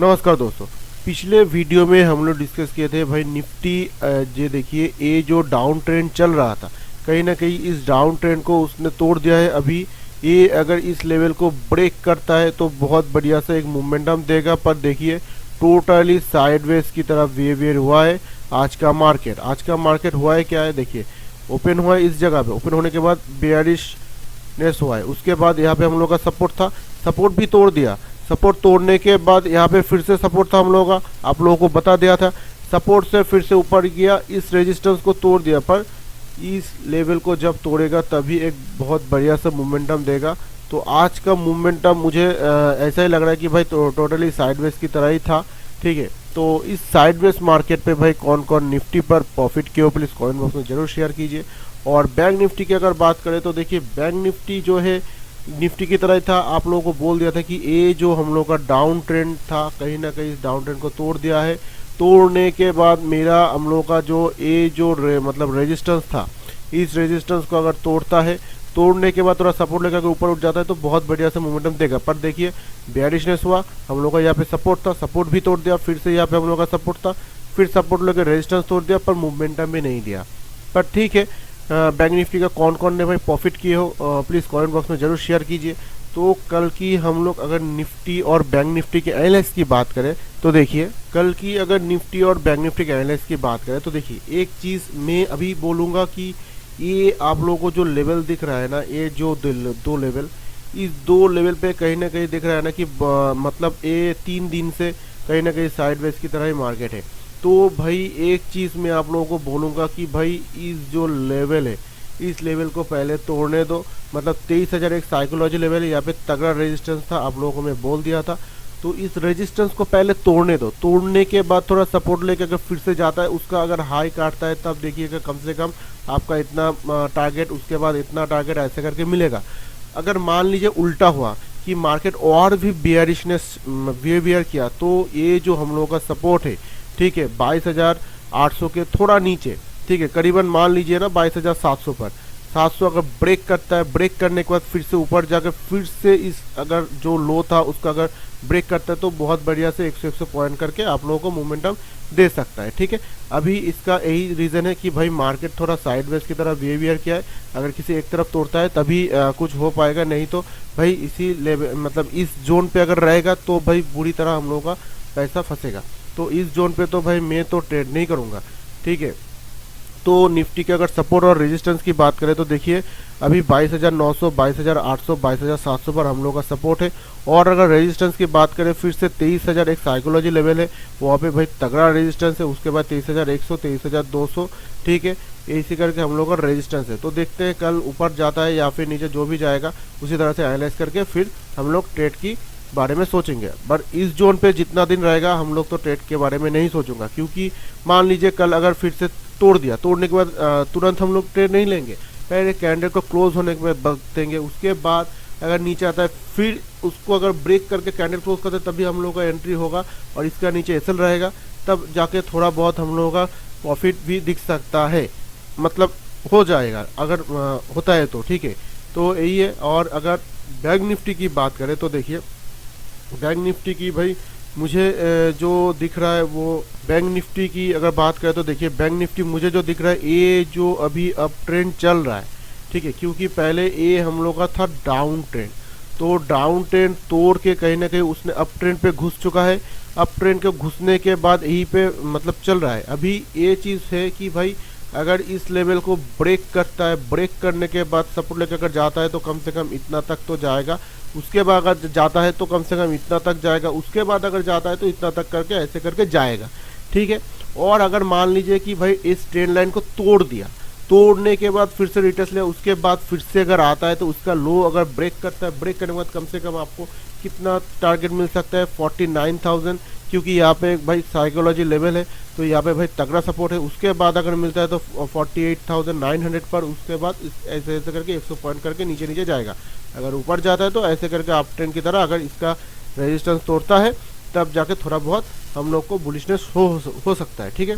नमस्कार दोस्तों। पिछले वीडियो में हम लोग डिस्कस किए थे भाई निफ्टी। ये देखिए, ये जो डाउन ट्रेंड चल रहा था, कहीं ना कहीं इस डाउन ट्रेंड को उसने तोड़ दिया है। अभी ये अगर इस लेवल को ब्रेक करता है तो बहुत बढ़िया से एक मोमेंटम देगा, पर देखिए टोटली साइडवेज की तरफ बिहेवियर हुआ है आज का मार्केट हुआ है क्या है, देखिए ओपन हुआ है इस जगह पे। ओपन होने के बाद बेयरिशनेस हुआ है, उसके बाद यहाँ पे हम लोग का सपोर्ट था, सपोर्ट भी तोड़ दिया। सपोर्ट तोड़ने के बाद यहाँ पे फिर से सपोर्ट था हम लोगों का, आप लोगों को बता दिया था। सपोर्ट से फिर से ऊपर गया, इस रेजिस्टेंस को तोड़ दिया, पर इस लेवल को जब तोड़ेगा तभी एक बहुत बढ़िया सा मोमेंटम देगा। तो आज का मोमेंटम मुझे ऐसा ही लग रहा है कि भाई टोटली साइडवेज की तरह ही था। ठीक है, तो इस साइडवेज मार्केट पे भाई कौन कौन निफ्टी पर प्रॉफिट किए हो प्लीज़ कमेंट बॉक्स में जरूर शेयर कीजिए। और बैंक निफ्टी की अगर बात करें तो देखिए, बैंक निफ्टी जो है निफ्टी की तरह ही था। आप लोगों को बोल दिया था कि ये जो हम लोग का डाउन ट्रेंड था, कहीं ना कहीं इस डाउन ट्रेंड को तोड़ दिया है। तोड़ने के बाद मेरा हम लोग का जो ये जो मतलब रेजिस्टेंस था, इस रेजिस्टेंस को अगर तोड़ता है, तोड़ने के बाद थोड़ा सपोर्ट लेकर ऊपर उठ जाता है तो बहुत बढ़िया से मोमेंटम देगा। पर देखिए बेयरिशनेस हुआ, हम लोग का यहाँ पे सपोर्ट था, सपोर्ट भी तोड़ दिया, फिर से यहाँ पे हम लोग का सपोर्ट था, फिर सपोर्ट लेकर रेजिस्टेंस तोड़ दिया, पर मोमेंटम भी नहीं दिया। पर ठीक है, बैंक निफ्टी का कौन कौन ने भाई प्रॉफिट किए हो प्लीज़ कमेंट बॉक्स में जरूर शेयर कीजिए। तो कल की हम लोग अगर निफ्टी और बैंक निफ्टी के एनालिसिस की बात करें तो देखिए, कल की अगर निफ्टी और बैंक निफ्टी के एनालिसिस की बात करें तो देखिए, एक चीज़ मैं अभी बोलूँगा कि ये आप लोगों को जो लेवल दिख रहा है ना, ये जो दो लेवल, इस दो लेवल पे कहीं ना कहीं दिख रहा है ना कि मतलब ये 3 दिन से कहीं ना कहीं साइडवेज की तरह ही मार्केट है। तो भाई एक चीज़ मैं आप लोगों को बोलूँगा कि भाई इस जो लेवल है, इस लेवल को पहले तोड़ने दो। मतलब 23,000 एक साइकोलॉजी लेवल है, यहाँ पे तगड़ा रेजिस्टेंस था, आप लोगों को मैं बोल दिया था। तो इस रेजिस्टेंस को पहले तोड़ने दो, तोड़ने के बाद थोड़ा सपोर्ट लेके अगर फिर से जाता है, उसका अगर हाई काटता है तब देखिएगा कम से कम आपका इतना टारगेट, उसके बाद इतना टारगेट ऐसे करके मिलेगा। अगर मान लीजिए उल्टा हुआ कि मार्केट और भी बेयरिशनेस बिहेवियर किया, तो ये जो हम लोगों का सपोर्ट है, ठीक है 22,800 के थोड़ा नीचे, ठीक है करीबन मान लीजिए ना 22,700 पर, 700 अगर ब्रेक करता है, ब्रेक करने के बाद फिर से ऊपर जाकर फिर से इस अगर जो लो था उसका अगर ब्रेक करता है तो बहुत बढ़िया से 100 पॉइंट करके आप लोगों को मोमेंटम दे सकता है। ठीक है, अभी इसका यही रीज़न है कि भाई मार्केट थोड़ा साइडवेज की तरह बिहेवियर किया है। अगर किसी एक तरफ तोड़ता है तभी कुछ हो पाएगा, नहीं तो भाई इसी लेवल मतलब इस जोन पे अगर रहेगा तो भाई बुरी तरह हम लोगों का पैसा फंसेगा। तो इस जोन पे तो भाई मैं तो ट्रेड नहीं करूँगा। ठीक है, तो निफ्टी के अगर सपोर्ट और रेजिस्टेंस की बात करें तो देखिए, अभी 22,900, 22,800, 22,700 पर हम लोग का सपोर्ट है। और अगर रेजिस्टेंस की बात करें फिर से 23,000 एक साइकोलॉजी लेवल है, वहाँ पे भाई तगड़ा रेजिस्टेंस है। उसके बाद 23,100, 23,200, ठीक है इसी करके हम लोग का रेजिस्टेंस है। तो देखते हैं कल ऊपर जाता है या फिर नीचे, जो भी जाएगा उसी तरह से एनालाइज करके फिर हम लोग ट्रेड की बारे में सोचेंगे। पर इस जोन पे जितना दिन रहेगा हम लोग तो ट्रेड के बारे में नहीं सोचूंगा, क्योंकि मान लीजिए कल अगर फिर से तोड़ दिया, तोड़ने के बाद तुरंत हम लोग ट्रेड नहीं लेंगे, पहले कैंडल को क्लोज होने के बाद देंगे। उसके बाद अगर नीचे आता है फिर उसको अगर ब्रेक करके कैंडल क्लोज करते तभी हम लोग का एंट्री होगा, और इसका नीचे एसएल रहेगा, तब जाके थोड़ा बहुत हम लोगों का प्रॉफिट भी दिख सकता है, मतलब हो जाएगा अगर होता है तो। ठीक है, तो यही है। और अगर बैंक निफ्टी की बात करें तो देखिए, बैंक निफ्टी की भाई मुझे जो दिख रहा है वो, बैंक निफ्टी की अगर बात करें तो देखिए, बैंक निफ्टी मुझे जो दिख रहा है ये जो अभी अप ट्रेंड चल रहा है, ठीक है, क्योंकि पहले ये हम लोग का था डाउन ट्रेंड, तो डाउन ट्रेंड तोड़ के कहीं ना कहीं उसने अप ट्रेंड पे घुस चुका है। अप ट्रेंड के घुसने के बाद यहीं पे मतलब चल रहा है। अभी ये चीज़ है कि भाई अगर इस लेवल को ब्रेक करता है, ब्रेक करने के बाद सपोर्ट लेकर अगर जाता है तो कम से कम इतना तक तो जाएगा, उसके बाद अगर जाता है तो कम से कम इतना तक जाएगा, उसके बाद अगर जाता है तो इतना तक करके ऐसे करके जाएगा। ठीक है, और अगर मान लीजिए कि भाई इस ट्रेंड लाइन को तोड़ दिया, तोड़ने के बाद फिर से रिटेस्ट लिया, उसके बाद फिर से अगर आता है तो उसका लो अगर ब्रेक करता है, ब्रेक करने के बाद कम से कम आपको कितना टारगेट मिल सकता है 49,000, क्योंकि यहाँ पे भाई साइकोलॉजी लेवल है, तो यहाँ पे भाई तगड़ा सपोर्ट है। उसके बाद अगर मिलता है तो 48,900 पर, उसके बाद ऐसे ऐसे करके 100 पॉइंट करके नीचे नीचे जाएगा। अगर ऊपर जाता है तो ऐसे करके अप ट्रेंड की तरह अगर इसका रेजिस्टेंस तोड़ता है तब जाके थोड़ा बहुत हम लोग को बुलिशनेस हो सकता है। ठीक है,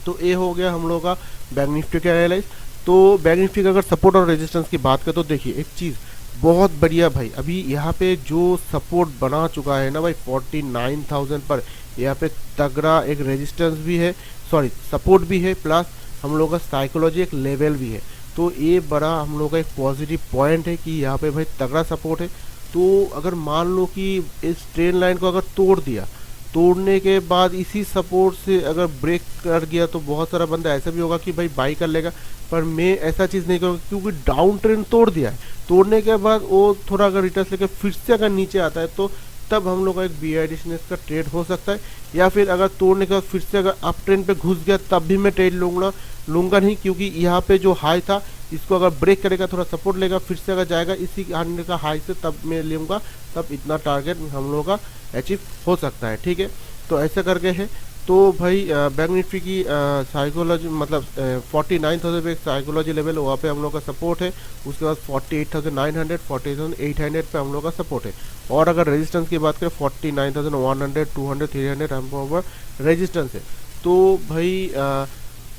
तो ये हो गया हम लोग का बैंक निफ्टी का एनालाइज। तो बैंक निफ्टी का अगर सपोर्ट और रेजिस्टेंस की बात करें तो देखिए, एक चीज़ बहुत बढ़िया भाई। अभी यहाँ पे जो सपोर्ट बना चुका है ना भाई 49,000 पर, यहाँ पे तगड़ा एक रेजिस्टेंस भी है, सॉरी सपोर्ट भी है, प्लस हम लोग का साइकोलॉजी एक लेवल भी है। तो ये बड़ा हम लोग का एक पॉजिटिव पॉइंट है कि यहाँ पे भाई तगड़ा सपोर्ट है। तो अगर मान लो कि इस ट्रेन लाइन को अगर तोड़ दिया, तोड़ने के बाद इसी सपोर्ट से अगर ब्रेक कर गया तो बहुत सारा बंदा ऐसा भी होगा कि भाई बाई कर लेगा। पर मैं ऐसा चीज़ नहीं करूँगा क्योंकि डाउन ट्रेंड तोड़ दिया है, तोड़ने के बाद वो थोड़ा अगर रिटर्न लेके फिर से अगर नीचे आता है तो तब हम लोग का एक बीआईडीएस का ट्रेड हो सकता है। या फिर अगर तोड़ने के बाद फिर से अगर अप ट्रेंड पे घुस गया तब भी मैं ट्रेड लूँगा नहीं, क्योंकि यहाँ पे जो हाई था इसको अगर ब्रेक करेगा, थोड़ा सपोर्ट लेगा, फिर से अगर जाएगा इसी आने का हाई से, तब मैं लूँगा, तब इतना टारगेट हम लोगों का अचीव हो सकता है। ठीक है, तो ऐसा करके है। तो भाई बैंक निफ्टी की साइकोलॉजी मतलब 49,000 पे एक साइकोलॉजी लेवल वहाँ पे हम लोग का सपोर्ट है। उसके बाद 48,900 48,800 पे हम लोग का सपोर्ट है। और अगर रेजिस्टेंस की बात करें 49,100 200 300 हम लोग रेजिस्टेंस है। तो भाई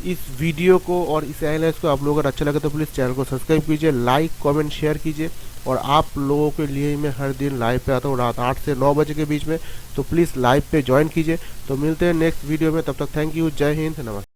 इस वीडियो को और इस एनालिसिस को आप लोगों को अच्छा लगे तो प्लीज़ चैनल को सब्सक्राइब कीजिए, लाइक कमेंट शेयर कीजिए। और आप लोगों के लिए मैं हर दिन लाइव पे आता हूँ रात 8 से 9 बजे के बीच में, तो प्लीज़ लाइव पे ज्वाइन कीजिए। तो मिलते हैं नेक्स्ट वीडियो में, तब तक थैंक यू, जय हिंद, नमस्कार।